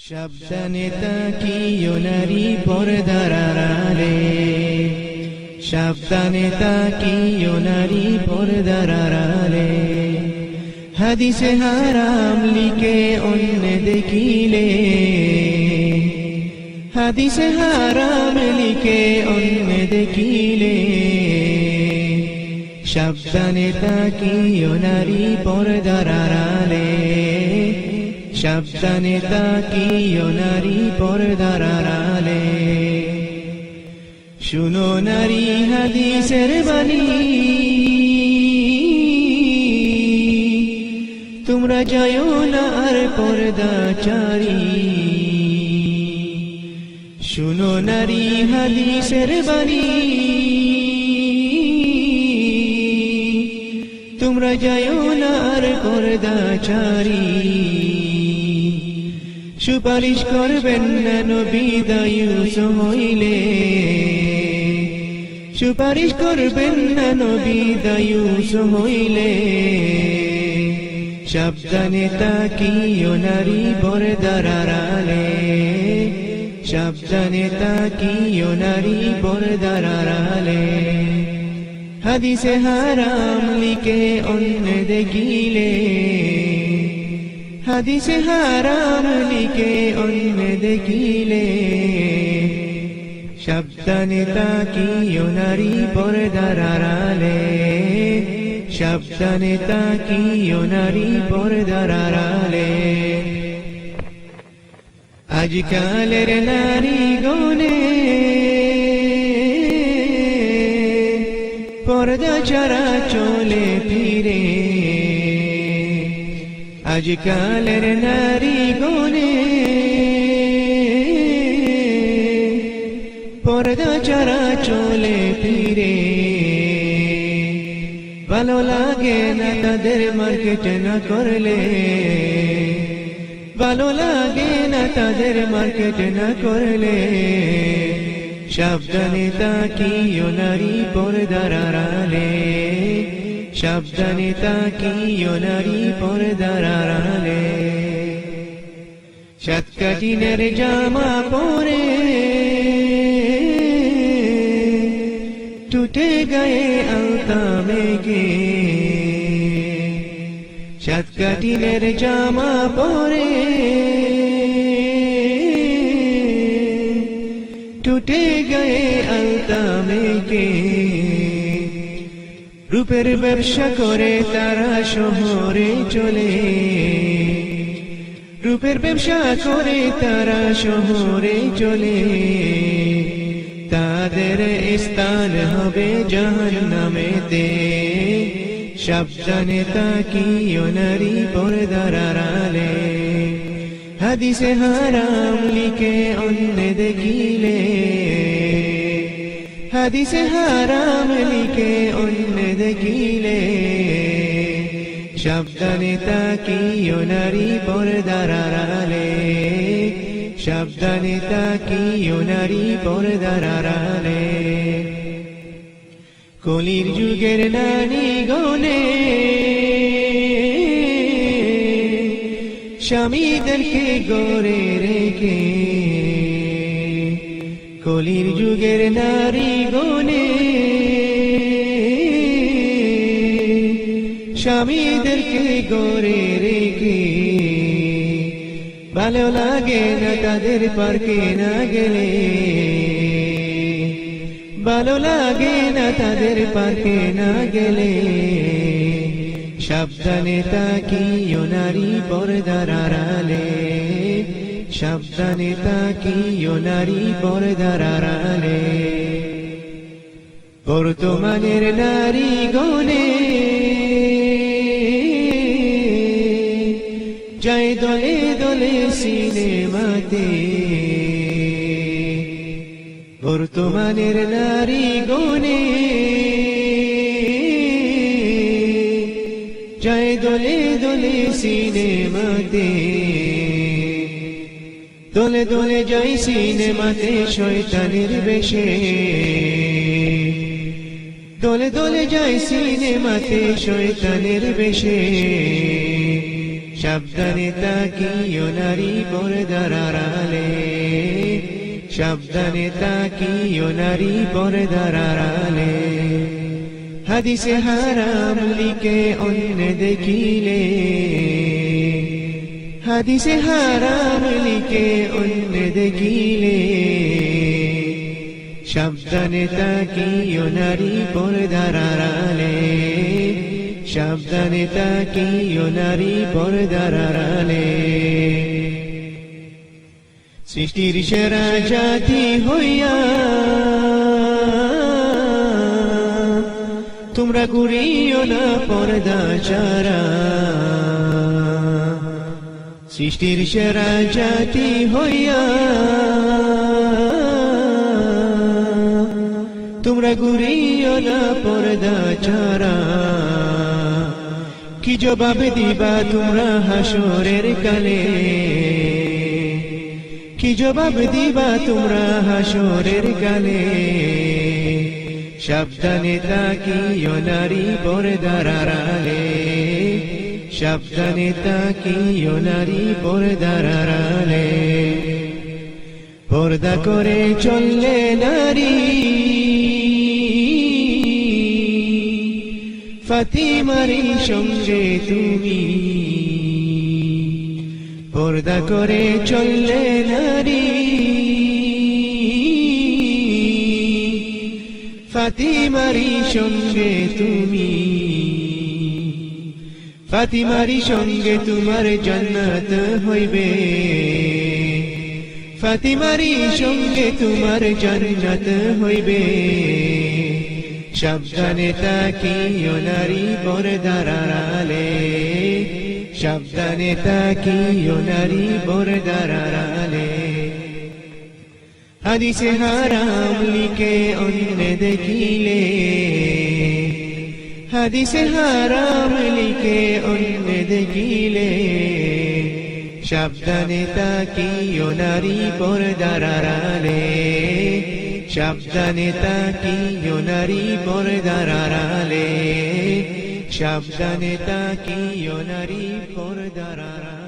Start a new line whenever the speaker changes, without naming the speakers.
সাবধানে তাকিও নারী পর্দার আড়ালে, সাবধানে তাকিও নারী পর্দার আড়ালে। হাদিসে হারাম লিখে অন্য দেখিলে, হাদিসে হারাম লিখে অন্য দেখিলে। সাবধানে তাকিও নারী পর্দার আড়ালে, সাবধানে তাকিও নারী পর্দার আড়ালে। শুনো নারী হাদিসের বাণী, তোমরা যাও না আর পর্দাচারী। শুনো নারী হাদিসের বাণী, তোমরা যাও না আর পর্দাচারী। সুপারিশ করবেন না নবী দায়ুস হইলে, সুপারিশ করবেন না নবী দায়ুস হইলে। সাবধানে তাকিও নারী পর্দার আড়ালে, সাবধানে তাকিও নারী পর্দার আড়ালে। হাদিসে হারাম লিখে অন্য দেখিলে, হাদিসে হারাম লিখে অন্য দেখিলে। সাবধানে তাকিও নারী পর্দার আড়ালে, সাবধানে তাকিও নারী পর্দার আড়ালে। আজকালের নারী গনে পর্দা ছাড়া চলে ফিরে, আজকালের নারী গনে পর্দা ছাড়া চলে ফিরে। ভালো লাগে না তাদের মার্কেট না করলে, ভালো লাগে না তাদের মার্কেট না করলে। সাবধানে তাকিও নারী পর্দার আড়ালে, সাবধানে তাকিও নারী পর্দার আড়ালে। সাতকাঠিনের জামা পরে টুটে গায়ে আলতা মেঘে, সাতকাঠিনের জামা পরে টুটে গায়ে আলতা মেঘে। রূপের ব্যবসা করে তারা শহরে চলে, রূপের ব্যবসা করে তারা শহরে চলে। তাদের স্থান হবে জাহান্নামেতে। সাবধানে তাকিও নারী পর্দার আড়ালে, হাদিসে হারাম লিখে অন্য দেখিলে, হাদিসে হারাম লিখে অন্য দেখিলে। সাবধানে তাকিও নারী পর্দার আড়ালে, সাবধানে তাকিও নারী পর্দার আড়ালে। কলির যুগের নারী গনে স্বামীদেরকে গড়ে রেখে, কলির যুগের নারী গনে স্বামীদেরকে গড়ে রেখে। ভালো লাগে না তাদের পার্কে না গেলে, ভালো লাগে না তাদের পার্কে না গেলে। সাবধানে তাকিও নারী পর্দার আড়ালে, সাবধানে তাকিও নারী পর্দার আড়ালে। বর্তমানের নারী গনে যায় দলে দলে সিনেমাতে, বর্তমানের নারী গনে যায় দলে দলে সিনেমাতে। দলে দলে যাই সিনেমাতে শয়তানের বেশে, দলে দলে যাই সিনেমাতে শয়তানের বেশে। সাবধানে তাকিও নারী পর্দার আড়ালে সাবধানে তাকিও নারী পর্দার আড়ালে হাদিসে হারাম লিখে অন্য দেখিলে হাদিসে হারাম লিখে অন্য দেখিলে সাবধানে তাকিও নারী পর্দার আড়ালে সাবধানে তাকিও নারী পর্দার আড়ালে সৃষ্টির সেরা জাতি হইয়া তোমরা ঘুরিও না পর্দা ছাড়া সৃষ্টির সেরা জাতি হইয়া তোমরা ঘুরিও না পর্দা ছাড়া কি জবাব দিবা তোমরা হাসরের কালে কি জবাব দিবা তোমরা হাসরের কালে সাবধানে তাকিও নারী পর্দার আড়ালে সাবধানে তাকিও নারী পর্দার আড়ালে পর্দা করে চললে নারী ফাতিমারি সঙ্গে তুমি পর্দা করে চললে নারী ফাতিমারি সঙ্গে তুমি ফাতিমারি সঙ্গে তোমার জান্নাত হইবে ফাতিমারি সঙ্গে তোমার জান্নাত হইবে সাবধানে তাকিও নারী পর্দার আড়ালে সাবধানে তাকিও নারী পর্দার আড়ালে হাদিসে হারাম লিখে অন্য দেখিলে হাদিসে হারাম লিখে অন্য দেখিলে সাবধানে তাকিও নারী পর্দার আড়ালে সাবধানে তাকিও নারী পর্দার আড়ালে সাবধানে তাকিও নারী পর্দার আড়ালে